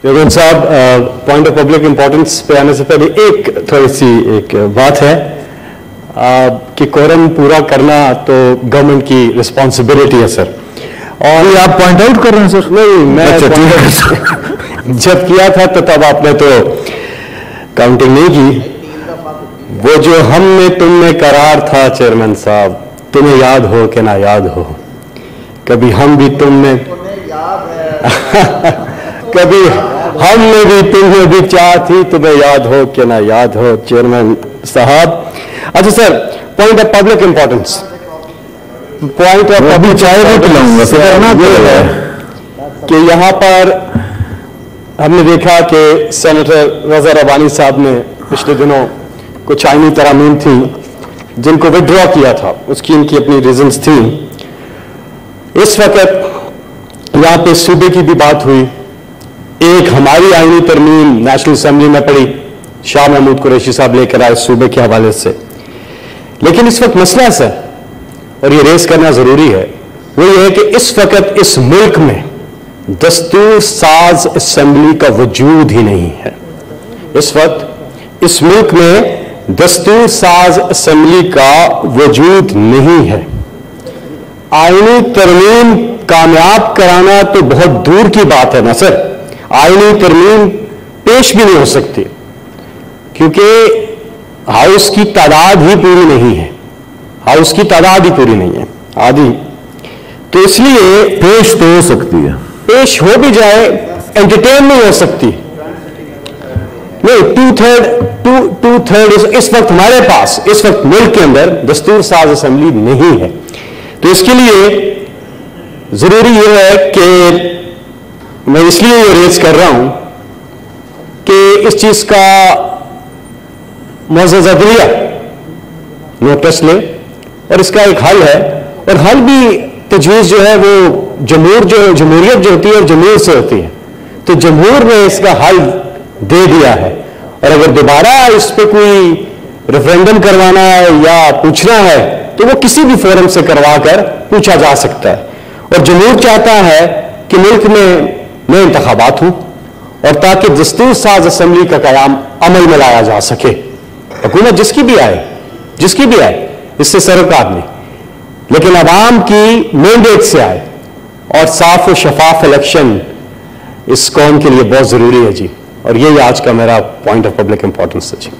योगेंद्र साहब, point of public importance पे आने से पहले एक थोड़ी सी एक बात है कि कोरम पूरा करना तो गवर्नमेंट की रिस्पॉन्सिबिलिटी है सर। और आप पॉइंट आउट कर रहे हैं सर? नहीं, मैं जब किया था तो तब आपने तो काउंटिंग नहीं की। वो जो हम में तुम में करार था चेयरमैन साहब, तुम्हें याद हो कि ना याद हो, कभी हम भी तुम में कभी हम में भी तुम में भी चाह थी, तुम्हें याद हो कि ना याद हो चेयरमैन साहब। अच्छा sir, point of public importance, point of public चाय भी पिलाऊंगा कि यहाँ पर हमने देखा कि सेनेटर रजा रबानी साहब ने पिछले दिनों कुछ आईनी तरामीम थी जिनको विड्रॉ किया था, उसकी इनकी अपनी रीजंस थी। इस वक्त यहाँ पे सूबे की भी बात हुई, एक हमारी आईनी तरमीम नेशनल असेंबली में पड़ी, शाह महमूद कुरैशी साहब लेकर आए सूबे के हवाले से। लेकिन इस वक्त मसला है सर, और ये रेस करना जरूरी है, वो ये है कि इस वक्त इस मुल्क में दस्तूर साज असेंबली का वजूद ही नहीं है। इस वक्त इस मुल्क में दस्तूर साज असेंबली का वजूद नहीं है। आईनी तरमीम कामयाब कराना तो बहुत दूर की बात है ना सर, आईनी तरमीम पेश भी नहीं हो सकती क्योंकि हाउस की तादाद ही पूरी नहीं है, हाउस की तादाद ही पूरी नहीं है आदि। तो इसलिए पेश तो हो सकती है, पेश हो भी जाए, एंटरटेन नहीं हो सकती। नहीं, टू थर्ड इस वक्त हमारे पास, इस वक्त मुल्क के अंदर दस्तूर साज असेंबली नहीं है। तो इसके लिए जरूरी यह है कि मैं इसलिए ये रेज कर रहा हूं कि इस चीज का मुअज़्ज़ज़ अदलिया नोटिस ले और इसका एक हल है, और हल भी तजवीज़ जो है वो जमहूरियत जो होती है और जमहूर से होती है। तो जमहूर ने इसका हल दे दिया है, और अगर दोबारा इस पर कोई रेफरेंडम करवाना है या पूछना है तो वो किसी भी फोरम से करवा कर पूछा जा सकता है। और जमहूर चाहता है कि मुल्क में नए इंतखाबात हों और ताकि दस्तूर साज असेंबली का कयाम अमल में लाया जा सके। हुकूमत जिसकी भी आए इससे सरोकार नहीं, लेकिन अवाम की मैंडेट से आए और साफ और शफाफ इलेक्शन इस कौम के लिए बहुत जरूरी है जी। और यही आज का मेरा पॉइंट ऑफ पब्लिक इंपॉर्टेंस है जी।